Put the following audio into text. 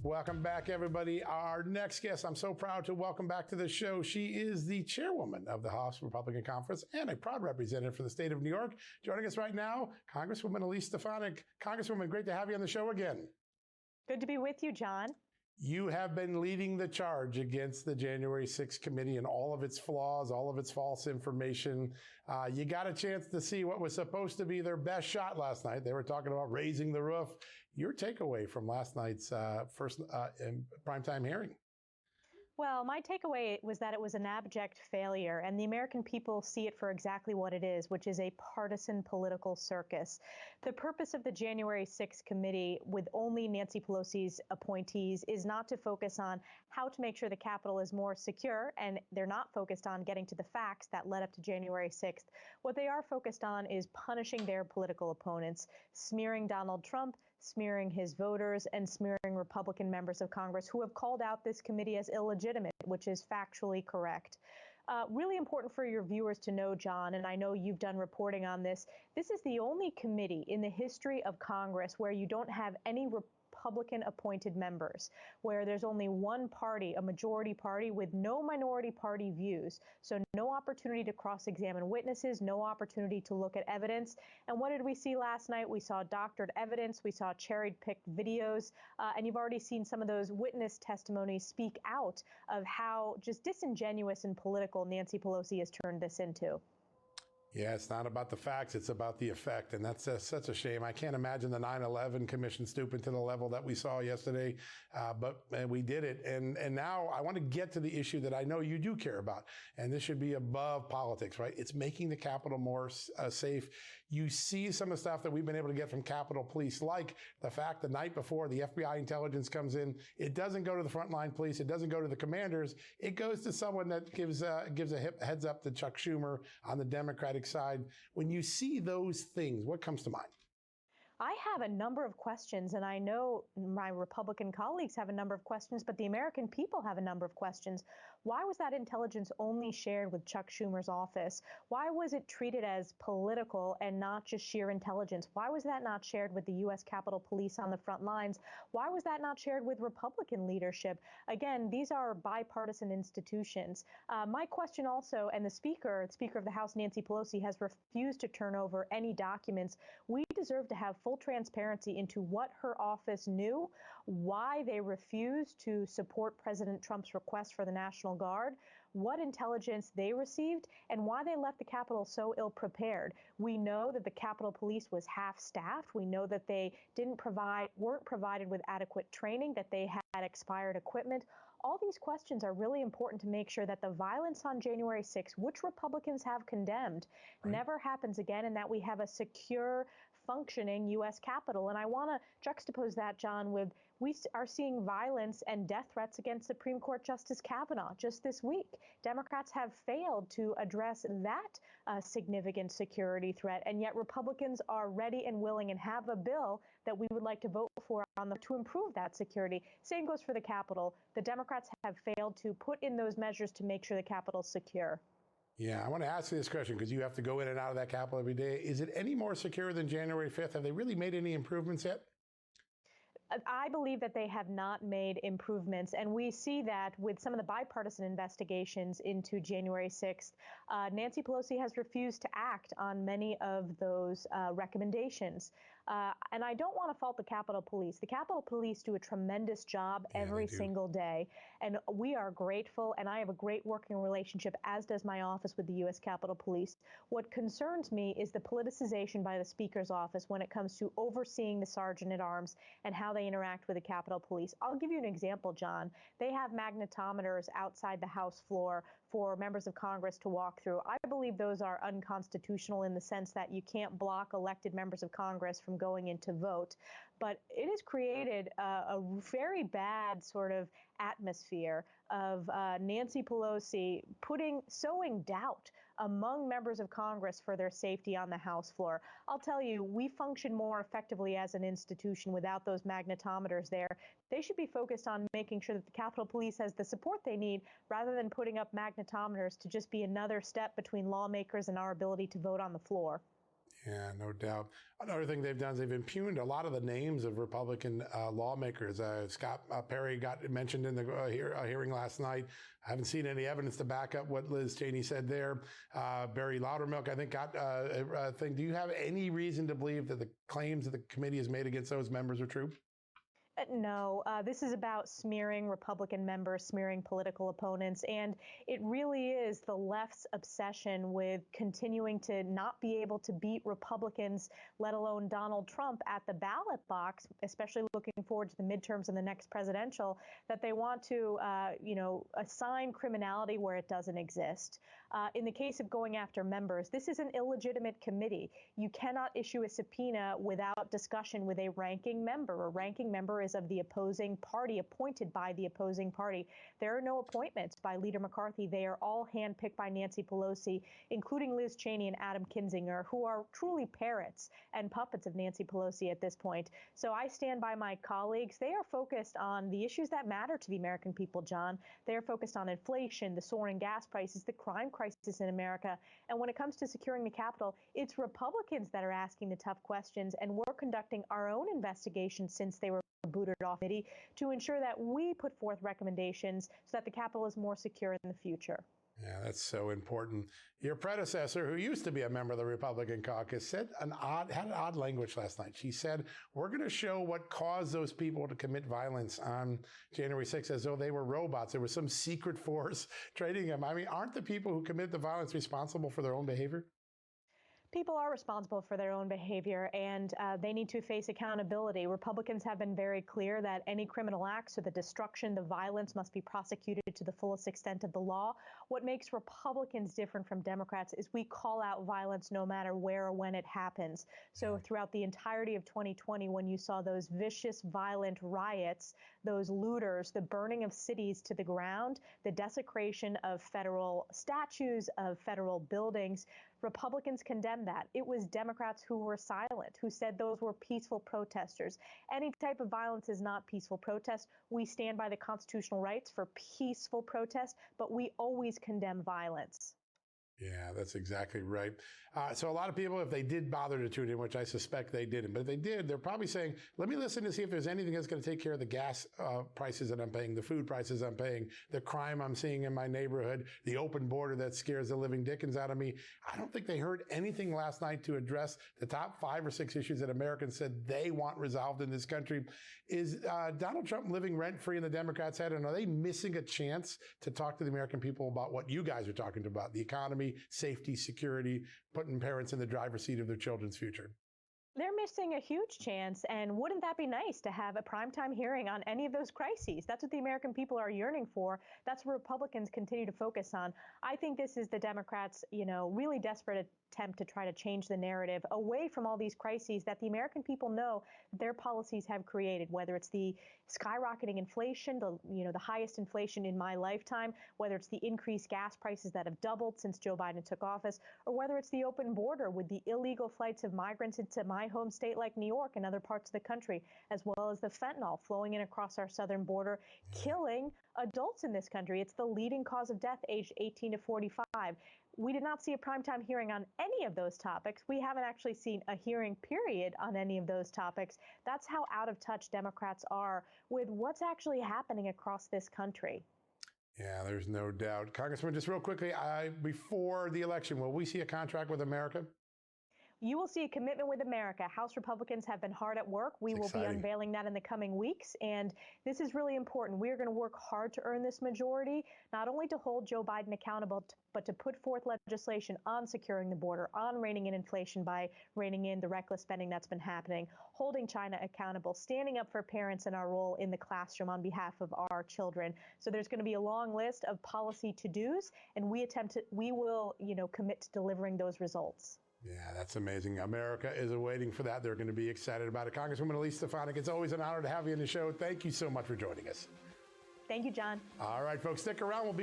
Welcome back, everybody. Our next guest, I'm so proud to welcome back to the show. She is the chairwoman of the House Republican Conference and a proud representative for the state of New York. Joining us right now, Congresswoman Elise Stefanik. Congresswoman, great to have you on the show again. Good to be with you, John. You have been leading the charge against the January 6th committee and all of its flaws, all of its false information. You got a chance to see what was supposed to be their best shot last night. They were talking about raising the roof. Your takeaway from last night's first primetime hearing? Well, my takeaway was that it was an abject failure, and the American people see it for exactly what it is, which is a partisan political circus. The purpose of the January 6th committee, with only Nancy Pelosi's appointees, is not to focus on how to make sure the Capitol is more secure, and they're not focused on getting to the facts that led up to January 6th. What they are focused on is punishing their political opponents, smearing Donald Trump, smearing his voters, and smearing Republican members of Congress who have called out this committee as illegitimate, which is factually correct. Really important for your viewers to know, John, and I know you've done reporting on this, this is the only committee in the history of Congress where you don't have any Republican-appointed members, where there's only one party, a majority party, with no minority party views. So no opportunity to cross-examine witnesses, no opportunity to look at evidence. And what did we see last night? We saw doctored evidence, we saw cherry-picked videos, and you've already seen some of those witness testimonies speak out of how just disingenuous and political Nancy Pelosi has turned this into. Yeah, it's not about the facts, it's about the effect, and that's such a shame. I can't imagine the 9/11 Commission stooping to the level that we saw yesterday, but we did it. And now I want to get to the issue that I know you do care about, and this should be above politics, right? It's making the Capitol more safe. You see some of the stuff that we've been able to get from Capitol Police, like the fact the night before the FBI intelligence comes in, it doesn't go to the frontline police, it doesn't go to the commanders, it goes to someone that gives a heads up to Chuck Schumer on the Democratic side. When you see those things, what comes to mind? I have a number of questions, and I know my Republican colleagues have a number of questions, but the American people have a number of questions. Why was that intelligence only shared with Chuck Schumer's office? Why was it treated as political and not just sheer intelligence? Why was that not shared with the U.S. Capitol Police on the front lines? Why was that not shared with Republican leadership? Again, these are bipartisan institutions. My question also, and the Speaker of the House, Nancy Pelosi, has refused to turn over any documents. We deserve to have full transparency into what her office knew, why they refused to support President Trump's request for the National Guard, what intelligence they received, and why they left the Capitol so ill-prepared. We know that the Capitol Police was half-staffed. We know that they weren't provided with adequate training, that they had expired equipment. All these questions are really important to make sure that the violence on January 6th, which Republicans have condemned, never happens again, and that we have a secure, functioning U.S. Capitol. And I want to juxtapose that, John, with we are seeing violence and death threats against Supreme Court Justice Kavanaugh just this week. Democrats have failed to address that significant security threat, and yet Republicans are ready and willing and have a bill that we would like to vote for to improve that security. Same goes for the Capitol. The Democrats have failed to put in those measures to make sure the Capitol's secure. Yeah, I want to ask you this question because you have to go in and out of that Capitol every day. Is it any more secure than January 5th? Have they really made any improvements yet? I believe that they have not made improvements, and we see that with some of the bipartisan investigations into January 6th. Nancy Pelosi has refused to act on many of those recommendations. And I don't want to fault the Capitol Police. The Capitol Police do a tremendous job every single day, and we are grateful, and I have a great working relationship, as does my office, with the U.S. Capitol Police. What concerns me is the politicization by the Speaker's office when it comes to overseeing the Sergeant-at-Arms and how they interact with the Capitol Police. I'll give you an example, John. They have magnetometers outside the House floor for members of Congress to walk through. I believe those are unconstitutional in the sense that you can't block elected members of Congress from going in to vote. But it has created a very bad sort of atmosphere of Nancy Pelosi sowing doubt among members of Congress for their safety on the House floor. I'll tell you, we function more effectively as an institution without those magnetometers there. They should be focused on making sure that the Capitol Police has the support they need rather than putting up magnetometers to just be another step between lawmakers and our ability to vote on the floor. Yeah, no doubt. Another thing they've done is they've impugned a lot of the names of Republican lawmakers. Scott Perry got mentioned in the hearing last night. I haven't seen any evidence to back up what Liz Cheney said there. Barry Loudermilk, I think, got a thing. Do you have any reason to believe that the claims that the committee has made against those members are true? No, this is about smearing Republican members, smearing political opponents, and it really is the left's obsession with continuing to not be able to beat Republicans, let alone Donald Trump, at the ballot box, especially looking forward to the midterms and the next presidential, that they want to, assign criminality where it doesn't exist. In the case of going after members, this is an illegitimate committee. You cannot issue a subpoena without discussion with a ranking member. A ranking member is of the opposing party, appointed by the opposing party. There are no appointments by Leader McCarthy. They are all handpicked by Nancy Pelosi, including Liz Cheney and Adam Kinzinger, who are truly parrots and puppets of Nancy Pelosi at this point. So I stand by my colleagues. They are focused on the issues that matter to the American people, John. They are focused on inflation, the soaring gas prices, the crime crisis in America. And when it comes to securing the Capitol, it's Republicans that are asking the tough questions, and we're conducting our own investigation since they were booted off committee to ensure that we put forth recommendations so that the Capitol is more secure in the future. Yeah, that's so important. Your predecessor, who used to be a member of the Republican caucus, had an odd language last night. She said, we're going to show what caused those people to commit violence on January 6th as though they were robots. There was some secret force trading them. I mean, aren't the people who commit the violence responsible for their own behavior? People are responsible for their own behavior, and they need to face accountability. Republicans have been very clear that any criminal acts or the destruction, the violence must be prosecuted to the fullest extent of the law. What makes Republicans different from Democrats is we call out violence no matter where or when it happens. So throughout the entirety of 2020, when you saw those vicious, violent riots, those looters, the burning of cities to the ground, the desecration of federal statues, of federal buildings, Republicans condemned that. It was Democrats who were silent, who said those were peaceful protesters. Any type of violence is not peaceful protest. We stand by the constitutional rights for peaceful protest, but we always condemn violence. Yeah, that's exactly right. So a lot of people, if they did bother to tune in, which I suspect they didn't, but if they did, they're probably saying, let me listen to see if there's anything that's going to take care of the gas prices that I'm paying, the food prices I'm paying, the crime I'm seeing in my neighborhood, the open border that scares the living dickens out of me. I don't think they heard anything last night to address the top 5 or 6 issues that Americans said they want resolved in this country. Is Donald Trump living rent-free in the Democrats' head, and are they missing a chance to talk to the American people about what you guys are talking about, the economy, safety, security, putting parents in the driver's seat of their children's future? They're missing a huge chance, and wouldn't that be nice to have a primetime hearing on any of those crises? That's what the American people are yearning for. That's what Republicans continue to focus on. I think this is the Democrats', really desperate attempt to try to change the narrative away from all these crises that the American people know their policies have created, whether it's the skyrocketing inflation, the highest inflation in my lifetime, whether it's the increased gas prices that have doubled since Joe Biden took office, or whether it's the open border with the illegal flights of migrants into my home state like New York and other parts of the country, as well as the fentanyl flowing in across our southern border, killing adults in this country. It's the leading cause of death aged 18 to 45. We did not see a primetime hearing on any of those topics. We haven't actually seen a hearing period on any of those topics. That's how out of touch Democrats are with what's actually happening across this country. Yeah, there's no doubt. Congressman, just real quickly, before the election, will we see a contract with America? You will see a commitment with America. House Republicans have been hard at work. We will be unveiling that in the coming weeks. And this is really important. We are going to work hard to earn this majority, not only to hold Joe Biden accountable, but to put forth legislation on securing the border, on reining in inflation by reining in the reckless spending that's been happening, holding China accountable, standing up for parents in our role in the classroom on behalf of our children. So there's going to be a long list of policy to-dos, and we will commit to delivering those results. Yeah, that's amazing. America is waiting for that. They're going to be excited about it. Congresswoman Elise Stefanik, it's always an honor to have you on the show. Thank you so much for joining us. Thank you, John. All right, folks, stick around. We'll be